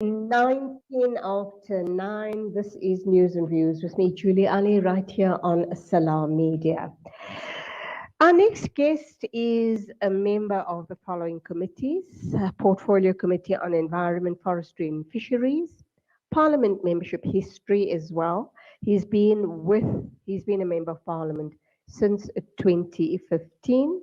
19 after 9. This is News and Views with me, Julie Ali, right here on Salam Media. Our next guest is a member of the following committees: Portfolio Committee on Environment, Forestry and Fisheries, Parliament membership history as well. He's been a member of Parliament since 2015.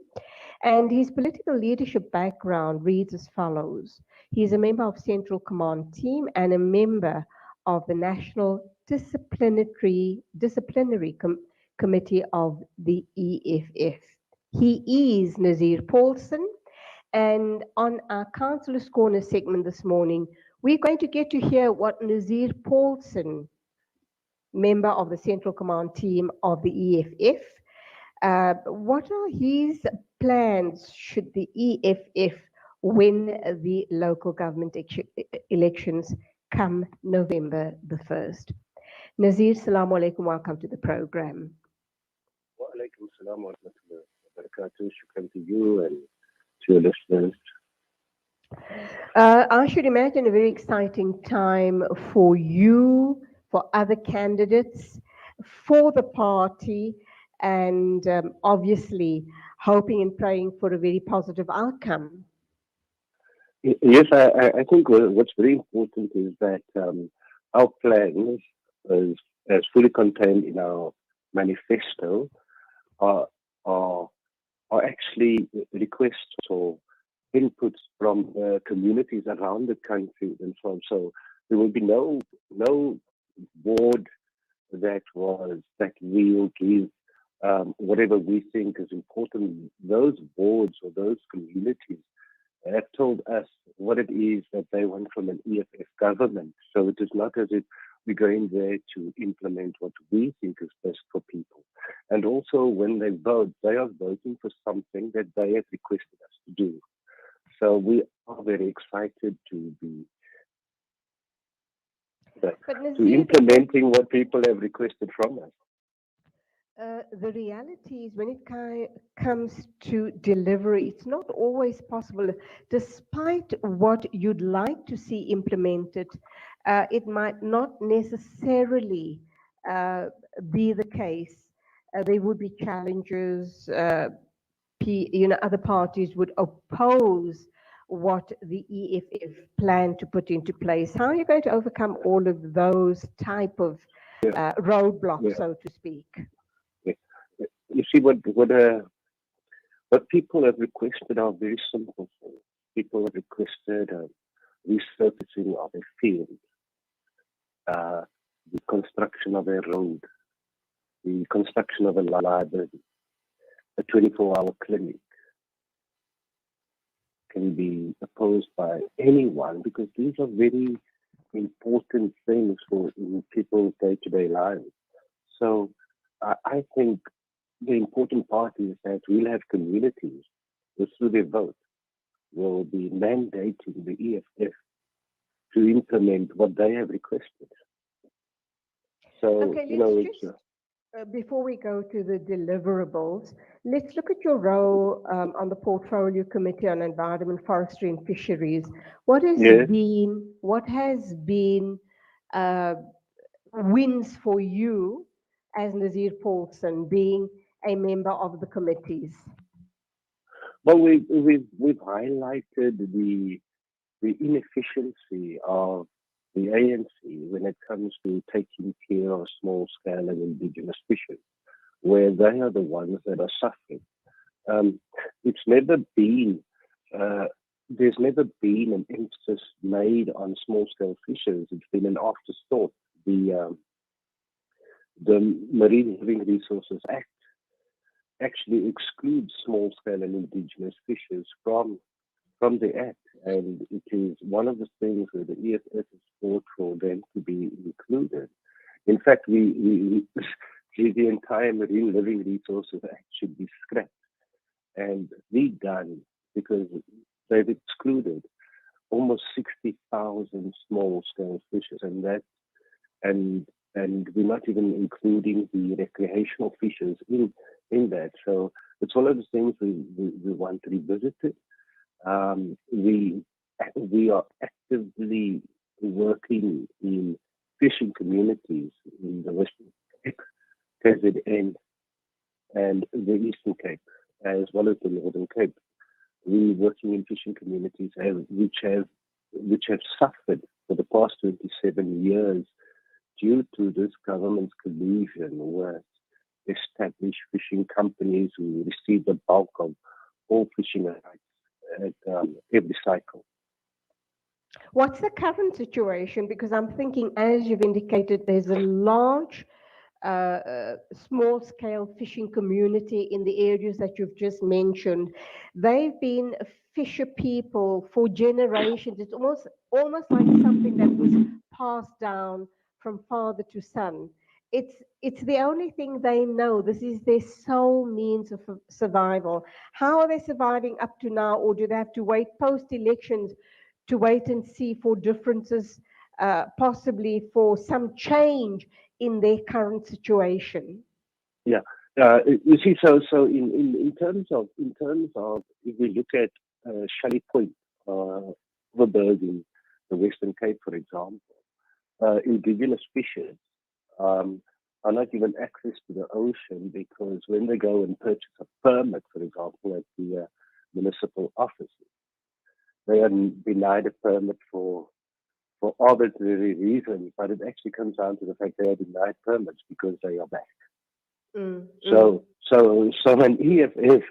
And his political leadership background reads as follows. He is a member of Central Command Team and a member of the National Disciplinary Committee of the EFF. He is Nazir Paulsen, and on our Councillors Corner segment this morning, we're going to get to hear what Nazir Paulsen, member of the Central Command Team of the EFF, what are his plans should the EFF win the local government elections come November the 1st? Nazir, salamu alaikum, welcome to the program. Wa alaikum salam wa rahmatullahi wa barakatuh. Shukran to you and to your listeners. I should imagine a very exciting time for you, for other candidates, for the party, and obviously hoping and praying for a very positive outcome. Yes, I think what's very important is that our plans, as fully contained in our manifesto, are actually requests or inputs from communities around the country and so on. So there will be no board that we will give whatever we think is important. Those boards or those communities have told us what it is that they want from an EFF government. So it is not as if we're going there to implement what we think is best for people. And also when they vote, they are voting for something that they have requested us to do. So we are very excited to be implementing what people have requested from us. The reality is when it comes to delivery, it's not always possible. Despite what you'd like to see implemented, it might not necessarily be the case. There would be challenges. Other parties would oppose what the EFF plan to put into place. How are you going to overcome all of those type of roadblocks, so to speak? You see, what people have requested are very simple things. People have requested resurfacing of a field, the construction of a road, the construction of a library, a 24-hour clinic. Can be opposed by anyone because these are very important things for people's day-to-day lives. So I think the important part is that we'll have communities who, through their vote, will be mandating the EFF to implement what they have requested. So, okay, before we go to the deliverables, let's look at your role on the Portfolio Committee on Environment, Forestry and Fisheries. What has been wins for you as Nazir Paulsen, being a member of the committees? Well, we've highlighted the inefficiency of the ANC when it comes to taking care of small-scale and indigenous fishes, where they are the ones that are suffering. It's never been, there's never been an emphasis made on small-scale fisheries. It's been an afterthought. The Marine Living Resources Act actually excludes small-scale and indigenous fishes from the Act, and it is one of the things where the EFF has fought for them to be included. In fact, the entire Marine Living Resources Act should be scrapped and redone because they've excluded almost 60,000 small-scale fishes, and we're not even including the recreational fishes in that. So it's one of the things we want to revisit it. We are actively working in fishing communities in the Western Cape, KZN, and the Eastern Cape, as well as the Northern Cape. We working in fishing communities which have suffered for the past 27 years due to this government's collusion with established fishing companies who receive the bulk of all fishing rights at every cycle. What's the current situation? Because I'm thinking, as you've indicated, there's a large small-scale fishing community in the areas that you've just mentioned. They've been fisher people for generations. It's almost like something that was passed down from father to son. It's the only thing they know. This is their sole means of survival. How are they surviving up to now, or do they have to wait post-elections to wait and see for differences, possibly for some change in their current situation? Yeah, you see, so in terms of if we look at Shelley Point, Overberg in the Western Cape, for example, indigenous fishers are not given access to the ocean because when they go and purchase a permit, for example, at the municipal offices, they are denied a permit for arbitrary reasons, but it actually comes down to the fact they are denied permits because they are black. So an EFF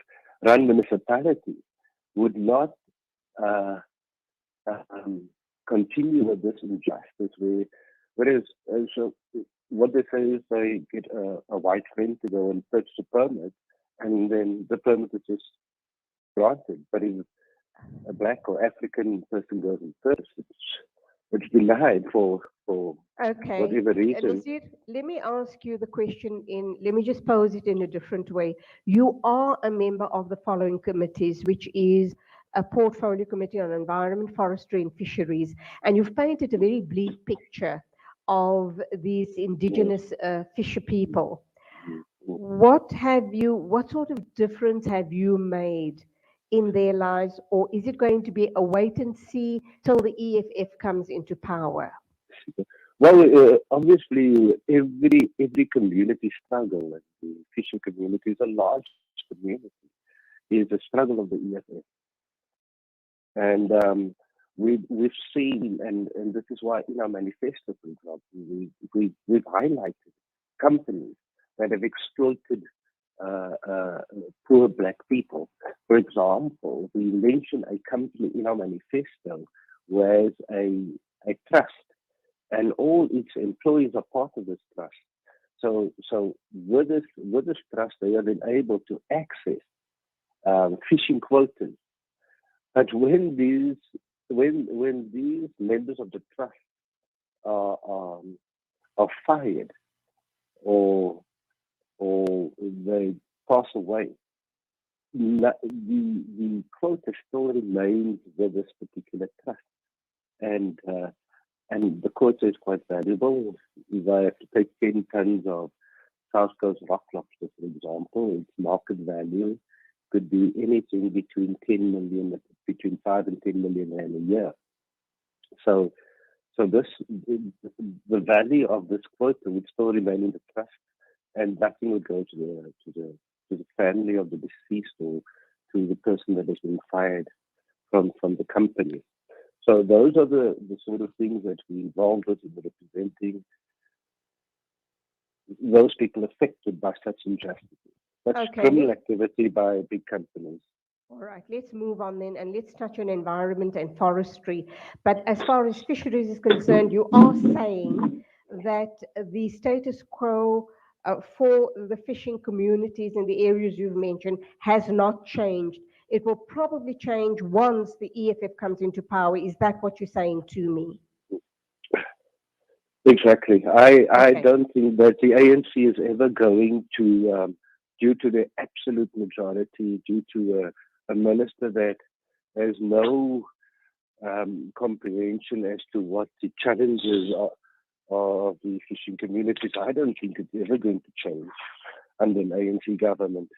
run municipality would not continue with this injustice, whereas so what they say is they get a white friend to go and purchase a permit, and then the permit is just granted. But if a black or African person goes and purchases it, it's denied for whatever reason. Let me ask you the question let me just pose it in a different way. You are a member of the following committees, which is a portfolio committee on environment, forestry, and fisheries, and you've painted a very bleak picture of these indigenous fisher people. What sort of difference have you made in their lives, or is it going to be a wait and see till the EFF comes into power? Well, obviously, every community struggle, and the fishing community is a large community, is a struggle of the EFF. And we've seen, and this is why in our manifesto, for example, we've highlighted companies that have exploited poor black people. For example, we mentioned a company in our manifesto where a trust, and all its employees are part of this trust. So with this trust, they have been able to access fishing quotas. But when these members of the trust are fired or they pass away, the quota still remains with this particular trust, and the quota is quite valuable. If I have to take 10 tons of South Coast rock lobster, for example, its market value could be anything between 5 and 10 million rand a year. So the value of this quota would still remain in the trust, and nothing would go to the family of the deceased or to the person that has been fired from the company. So those are the sort of things that we're involved with in representing those people affected by such injustices. That's criminal activity by big companies. All right, let's move on then, and let's touch on environment and forestry. But as far as fisheries is concerned, you are saying that the status quo for the fishing communities in the areas you've mentioned has not changed. It will probably change once the EFF comes into power. Is that what you're saying to me? Exactly. I don't think that the ANC is ever going to, due to the absolute majority, due to a minister that has no comprehension as to what the challenges are of the fishing communities. I don't think it's ever going to change under an ANC government.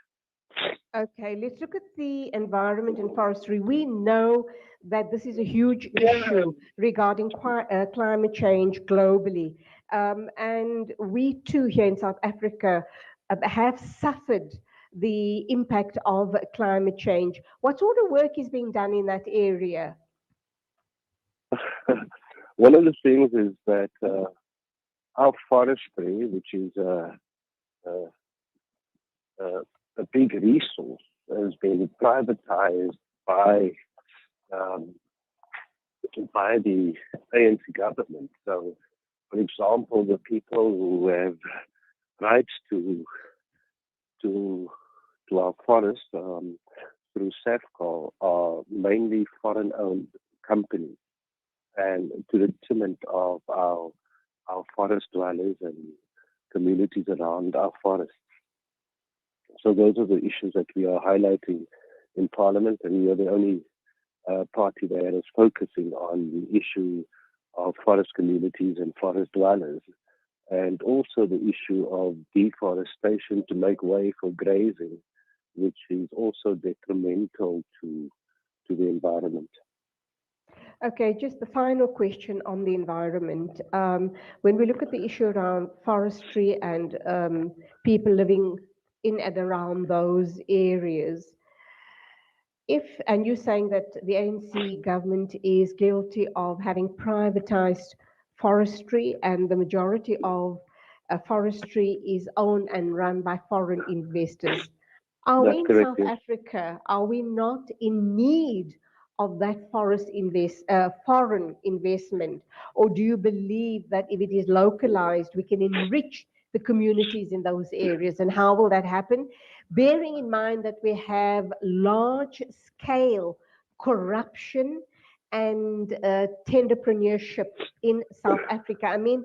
Okay, let's look at the environment and forestry. We know that this is a huge issue regarding climate change globally. And we too here in South Africa have suffered the impact of climate change. What sort of work is being done in that area? One of the things is that our forestry, which is a, a big resource, has been privatized by um, by the ANC government. So, for example, the people who have rights to our forest through SAFCO are mainly foreign-owned companies, and to the detriment of our forest dwellers and communities around our forests. So those are the issues that we are highlighting in Parliament, and we are the only party that is focusing on the issue of forest communities and forest dwellers, and also the issue of deforestation to make way for grazing, which is also detrimental to the environment. Okay, just the final question on the environment. When we look at the issue around forestry and people living in and around those areas, and you're saying that the ANC government is guilty of having privatized forestry and the majority of forestry is owned and run by foreign investors. Are we That's in correct, South yes. Africa, are we not in need of that foreign investment? Or do you believe that if it is localized, we can enrich the communities in those areas? And how will that happen? Bearing in mind that we have large scale corruption and tenderpreneurship in South Africa. I mean,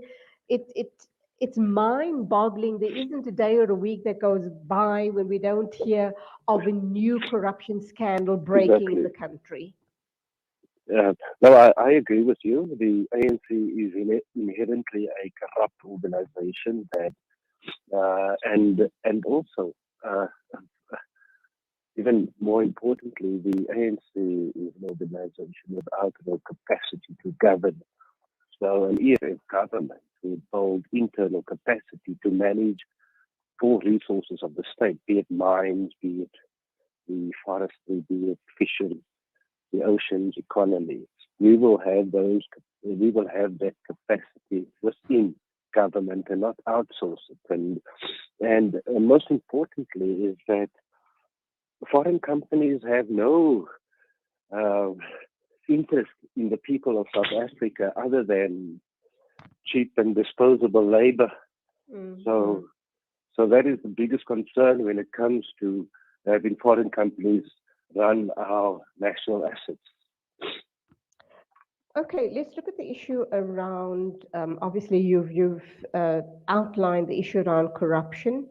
it's mind-boggling. There isn't a day or a week that goes by when we don't hear of a new corruption scandal breaking in the country. No, I agree with you. The ANC is inherently a corrupt organization that, and also, even more importantly, the ANC is an organization without no capacity to govern. So an EFF government will build internal capacity to manage full resources of the state, be it mines, be it the forestry, be it fisheries, the oceans economy. We will have that capacity within government and not outsource it. And most importantly is that foreign companies have no interest in the people of South Africa other than cheap and disposable labor. Mm-hmm. So that is the biggest concern when it comes to having foreign companies run our national assets. Okay, let's look at the issue around, obviously you've outlined the issue around corruption.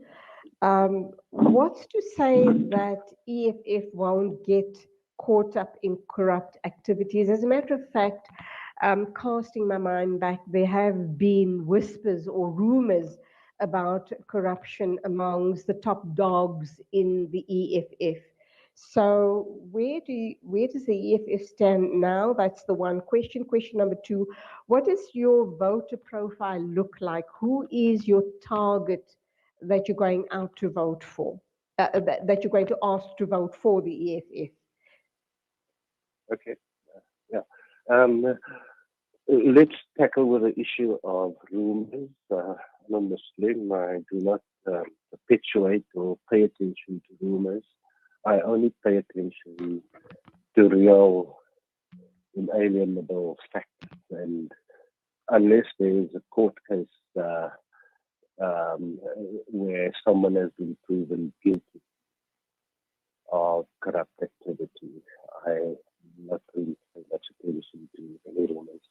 What's to say that EFF won't get caught up in corrupt activities? As a matter of fact, casting my mind back, there have been whispers or rumors about corruption amongst the top dogs in the EFF. So where does the EFF stand now? That's the one question. Question number two, what does your voter profile look like? Who is your target that you're going out to vote for, that you're going to ask to vote for the EFF? Okay, yeah. Let's tackle with the issue of rumors. I'm a Muslim. I do not perpetuate or pay attention to rumors. I only pay attention to real, inalienable facts. And unless there is a court case where someone has been proven guilty of corrupt activity, I'm not really paying much attention to any rumors.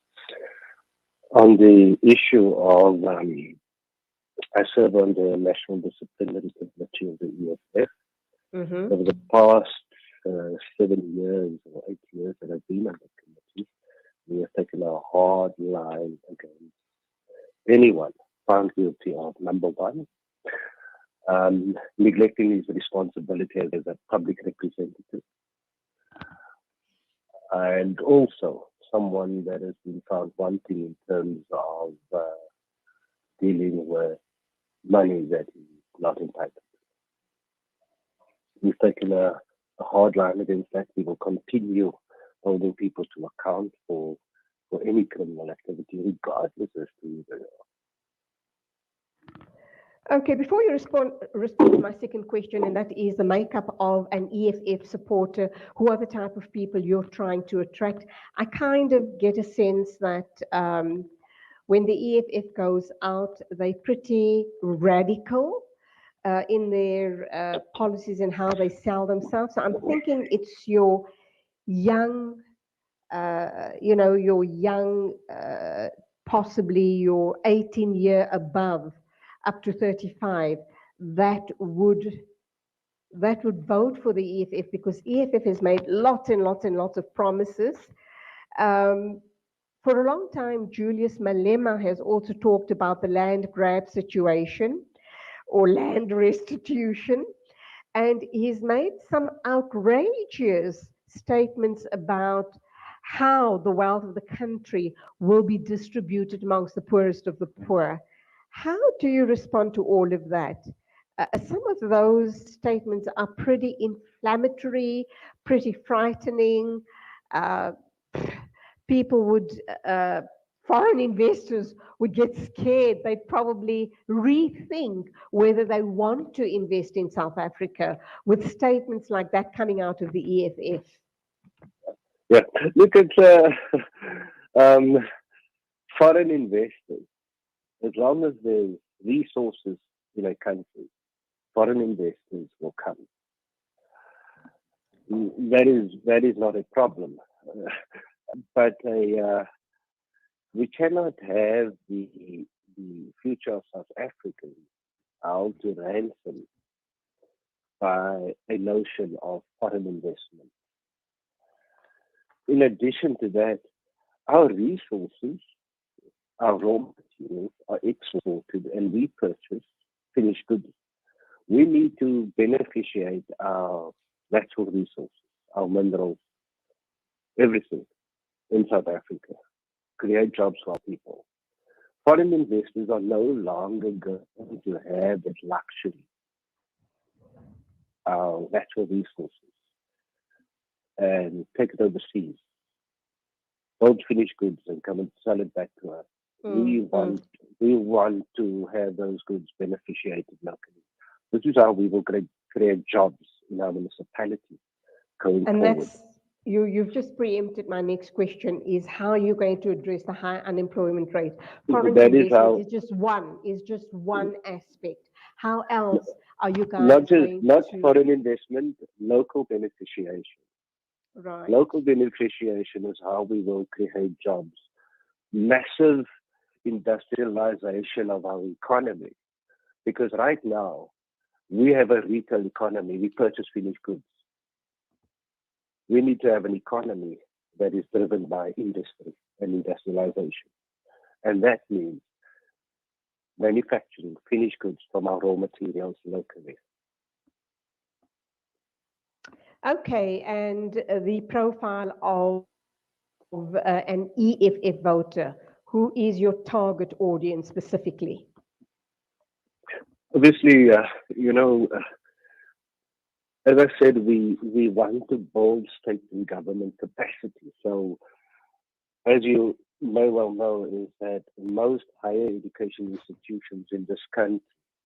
On the issue of, I serve on the National Disciplinary Committee of the EFF. Mm-hmm. Over the past 7 years or 8 years that I've been on the committee, we have taken a hard line against anyone found guilty of, number one, neglecting his responsibility as a public representative. And also someone that has been found wanting in terms of dealing with money that he's not entitled to. We've taken a hard line against that. We will continue holding people to account for any criminal activity, regardless as to who they are. Okay, before you respond to my second question, and that is the makeup of an EFF supporter, who are the type of people you're trying to attract, I kind of get a sense that when the EFF goes out, they're pretty radical in their policies and how they sell themselves. So I'm thinking it's your young, possibly your 18-year above, up to 35, that would vote for the EFF, because EFF has made lots and lots and lots of promises. For a long time, Julius Malema has also talked about the land grab situation or land restitution, and he's made some outrageous statements about how the wealth of the country will be distributed amongst the poorest of the poor. How do you respond to all of that? Some of those statements are pretty inflammatory, pretty frightening. People would, foreign investors would get scared. They'd probably rethink whether they want to invest in South Africa with statements like that coming out of the EFF. Yeah, look at foreign investors. As long as there's resources in a country, foreign investors will come. That is not a problem. But we cannot have the future of South Africa held to ransom by a notion of foreign investment. In addition to that, our resources, our raw materials are exported and we purchase finished goods. We need to beneficiate our natural resources, our minerals, everything in South Africa, create jobs for our people. Foreign investors are no longer going to have that luxury, our natural resources, and take it overseas, build finished goods and come and sell it back to us. We want to have those goods beneficiated locally. This is how we will create jobs in our municipality going forward. That's you've just preempted my next question: is how you're going to address the high unemployment rate. Foreign investment is just one aspect. How else are you guys not foreign investment, local beneficiation. Right. Local beneficiation is how we will create jobs. Massive industrialization of our economy, because right now we have a retail economy. We purchase finished goods. We need to have an economy that is driven by industry and industrialization, and that means manufacturing finished goods from our raw materials locally. Okay, and the profile of an EFF voter, who is your target audience specifically? Obviously, as I said, we want to build state and government capacity. So, as you may well know, is that most higher education institutions in this country,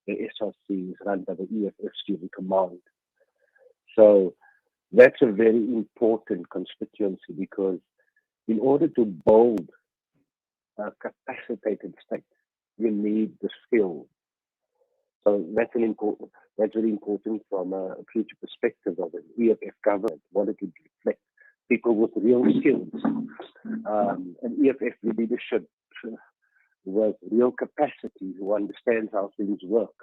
the SRC, is run by the EFF student command. So, that's a very important constituency, because in order to build a capacitated state, you need the skills. So that's very important from a future perspective of an EFF government. What it would reflect people with real skills, an EFF leadership with real capacity, who understands how things work,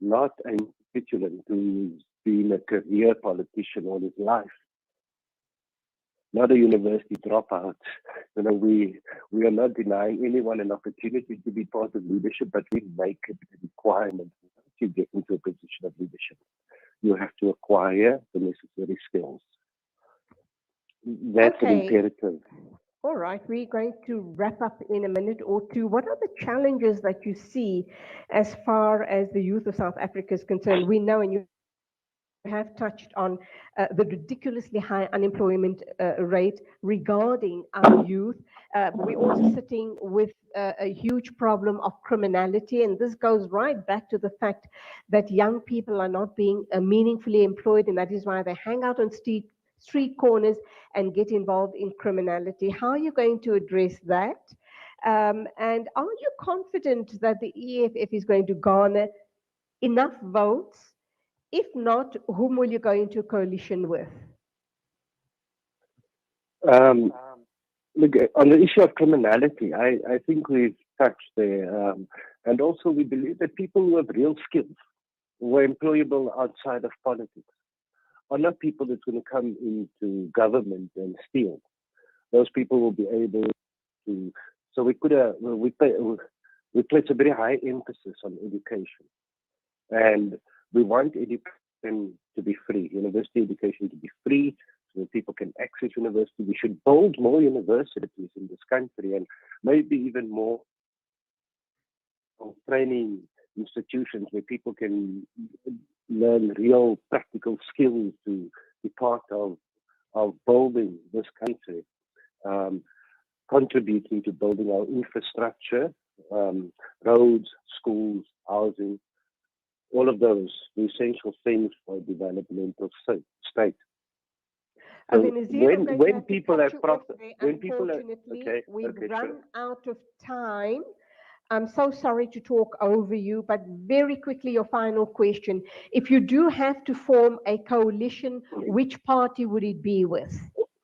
not a constituent who's been a career politician all his life, not a university dropout. We are not denying anyone an opportunity to be part of leadership, but we make it a requirement you get into a position of leadership, you have to acquire the necessary skills. That's an imperative. All right, we're going to wrap up in a minute or two. What are the challenges that you see as far as the youth of South Africa is concerned? We know, and you have touched on the ridiculously high unemployment rate regarding our youth. We're also sitting with a huge problem of criminality, and this goes right back to the fact that young people are not being meaningfully employed, and that is why they hang out on street corners and get involved in criminality. How are you going to address that? And are you confident that the EFF is going to garner enough votes? If not, whom will you go into coalition with? Look, on the issue of criminality, I think we've touched there. And also we believe that people who have real skills, who are employable outside of politics, are not people that's going to come into government and steal. Those people will be able to. So we place a very high emphasis on education, and we want education to be free, university education to be free, so that people can access university. We should build more universities in this country, and maybe even more training institutions where people can learn real practical skills to be part of building this country, contributing to building our infrastructure, roads, schools, housing, all of those, the essential things for a developmental state. So when people have profit, we've run out of time. I'm so sorry to talk over you, but very quickly, your final question. If you do have to form a coalition, which party would it be with?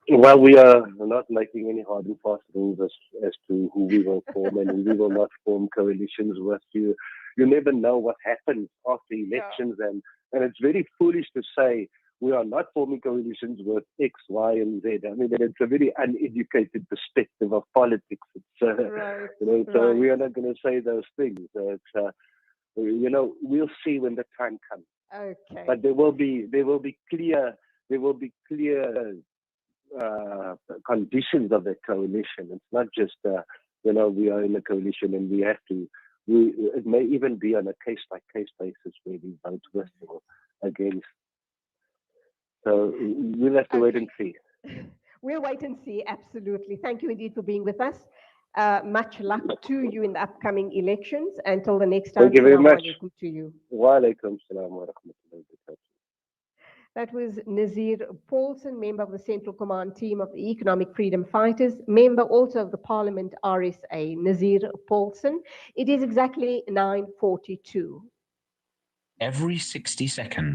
Well, we are not making any hard and fast rules as to who we will form and who we will not form coalitions with. You never know what happens after elections, and it's very foolish to say we are not forming coalitions with X, Y, and Z. I mean, it's a very uneducated perspective of politics. Right, so we are not going to say those things. We'll see when the time comes. Okay. But there will be clear conditions of the coalition. It's not just we are in a coalition and we have to. It may even be on a case-by-case basis where we vote with or against. So we'll have to wait and see. We'll wait and see, absolutely. Thank you indeed for being with us. Much luck to you in the upcoming elections. Until the next time, thank you very much. To you. Wa alaikum salam wa rahmatullahi wa barakatuh. That was Nazir Paulsen, member of the Central Command team of the Economic Freedom Fighters, member also of the Parliament RSA, Nazir Paulsen. It is exactly 9:42. Every 60 seconds.